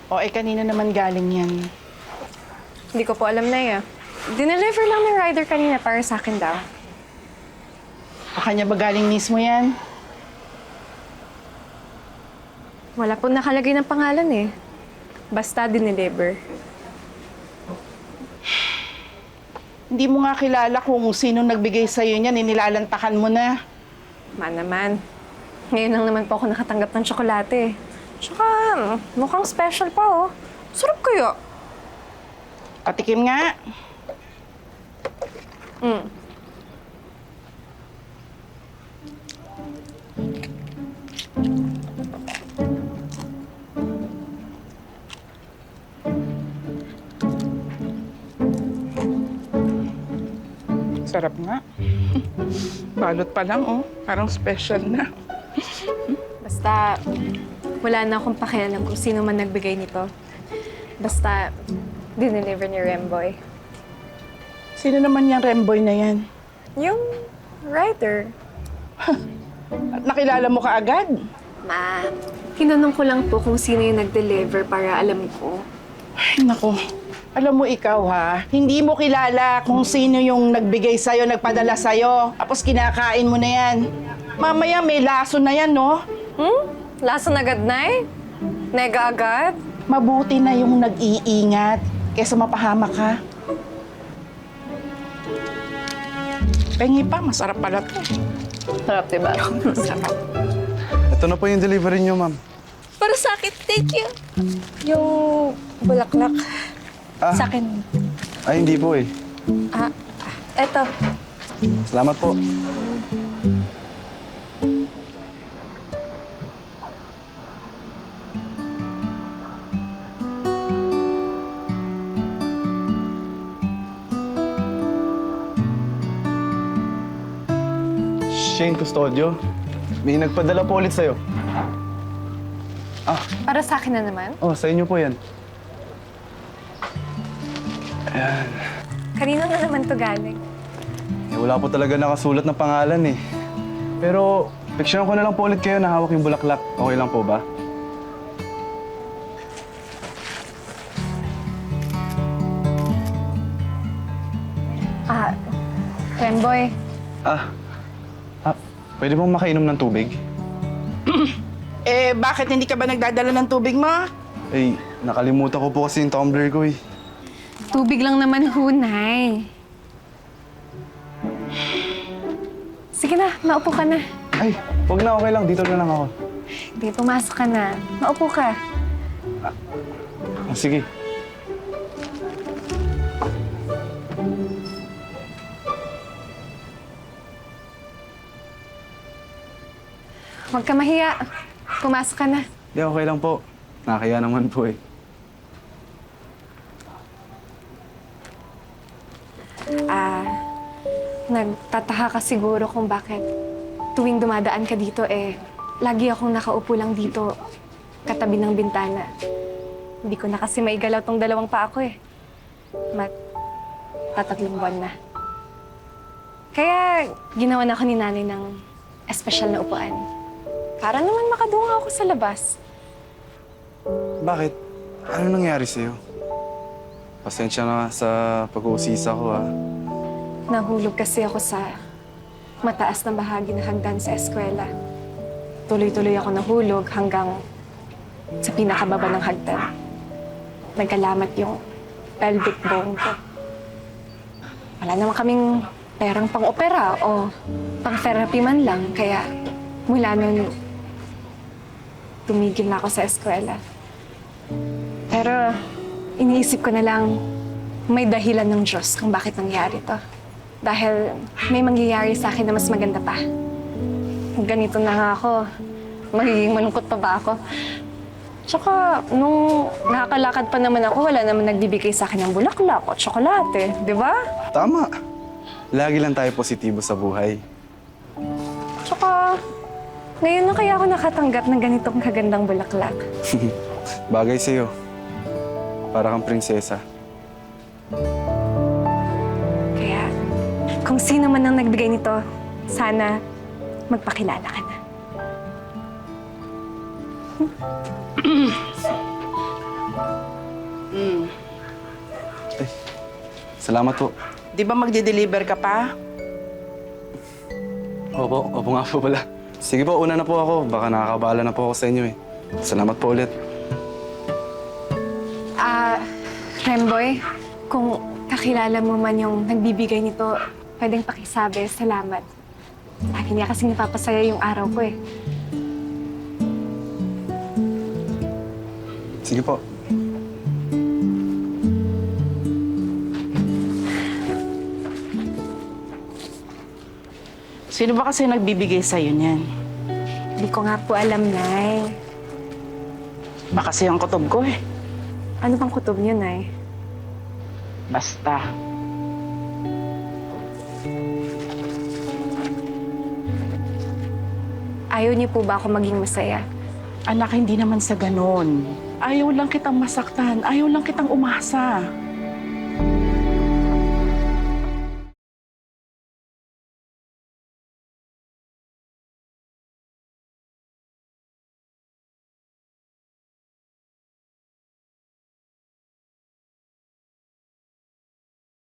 O kanina naman galing yan? Hindi ko po alam na eh. Dineliver lang ng rider kanina para sa akin daw. O kanya ba galing mismo yan? Wala po nakalagay ng pangalan eh. Basta dineliver. Hindi mo nga kilala kung sino nagbigay sa'yo niyan, inilalantakan mo na. Naman. Ngayon lang naman po ako nakatanggap ng tsokolate. Tsaka, mukhang special pa oh. Sarap kaya. Patikim nga. Sarap nga. Balot pa lang, oh. Parang special na. Basta, wala na akong pakialam kung sino man nagbigay nito. Basta, dineliver ni Remboy. Sino naman yung Remboy na yan? Yung rider. At nakilala mo ka agad? Ma, tinanong ko lang po kung sino yung nag-deliver para alam ko. Ay, naku. Alam mo ikaw, ha? Hindi mo kilala kung sino yung nagbigay sa'yo, nagpadala sa'yo. Tapos kinakain mo na yan. Mamaya may laso na yan, no? Lason agad, Nay? Nega agad? Mabuti na yung nag-iingat kaysa mapahamak ka. Pengi pa, masarap pala to. Sarap, diba? Sarap. Ito na po yung delivery niyo, ma'am. Para sa akin, thank you. Yung bulaklak. Sa akin. Ay, hindi po eh. Eto. Salamat po. Shane Custodio, may nagpadala po ulit sa'yo. Para sa akin na naman. Oh, sa inyo po yan. Kanino na naman to galing? Eh, wala po talaga nakasulat na pangalan eh. Pero, picturean ko na lang po ulit kayo na hawak yung bulaklak. Okay lang po ba? Remboy. Pwede bang makainom ng tubig? Bakit hindi ka ba nagdadala ng tubig mo? Eh, nakalimutan ko po kasi yung tumbler ko eh. Tubig lang naman, Hunay. Sige na, maupo ka na. Ay, wag na, okay lang. Dito na lang ako. Hindi, pumasok ka na. Maupo ka. Sige. Huwag ka mahiya. Pumasok ka na. Hindi, okay lang po. Nakakaya naman po eh. Nagtataka ka siguro kung bakit tuwing dumadaan ka dito lagi akong nakaupo lang dito, katabi ng bintana. Hindi ko na kasi maigalaw tong dalawang paa ko eh. Tatatlong buwan na. Kaya ginawa na ako ni nanay ng espesyal na upuan. Para naman makadunga ako sa labas. Bakit? Ano nangyari sa'yo? Pasensya na sa pag-uusisa ko ah. Nahulog kasi ako sa mataas na bahagi ng hagdan sa eskwela. Tuloy-tuloy ako nahulog hanggang sa pinakababa ng hagdan. Nagkalamat yung pelvic bone ko. Wala naman kaming perang pang-opera o pang-therapy man lang. Kaya mula nun, tumigil na ako sa eskwela. Pero iniisip ko na lang may dahilan ng Diyos kung bakit nangyari to. Dahil may mangyayari sa akin na mas maganda pa. Ganito na nga ako. Magiging malungkot pa ba ako? Tsaka, nung nakakalakad pa naman ako, wala naman nagbibigay sa akin ng bulaklak o tsokolate. Di ba? Tama. Lagi lang tayo positibo sa buhay. Tsaka, ngayon na kaya ako nakatanggap ng ganitong kagandang bulaklak. Bagay sa'yo. Para kang prinsesa. Kaya, kung sino man ang nagbigay nito, sana magpakilala ka na. Salamat po. Di ba magde-deliver ka pa? Opo nga po pala. Sige po, una na po ako. Baka nakakabala na po ako sa inyo eh. Salamat po ulit. Remboy, kung kakilala mo man yung nagbibigay nito, pwedeng pakisabi, salamat. Akin niya kasi napapasaya yung araw ko eh. Sige po. Sino ba kasi nagbibigay sa'yo niyan? Hindi ko nga po alam, Nay. Baka kasi ang kutob ko eh. Ano bang kutob niyo, Nay? Basta. Ayaw niyo po ba ako maging masaya? Anak, hindi naman sa ganon. Ayaw lang kitang masaktan. Ayaw lang kitang umasa.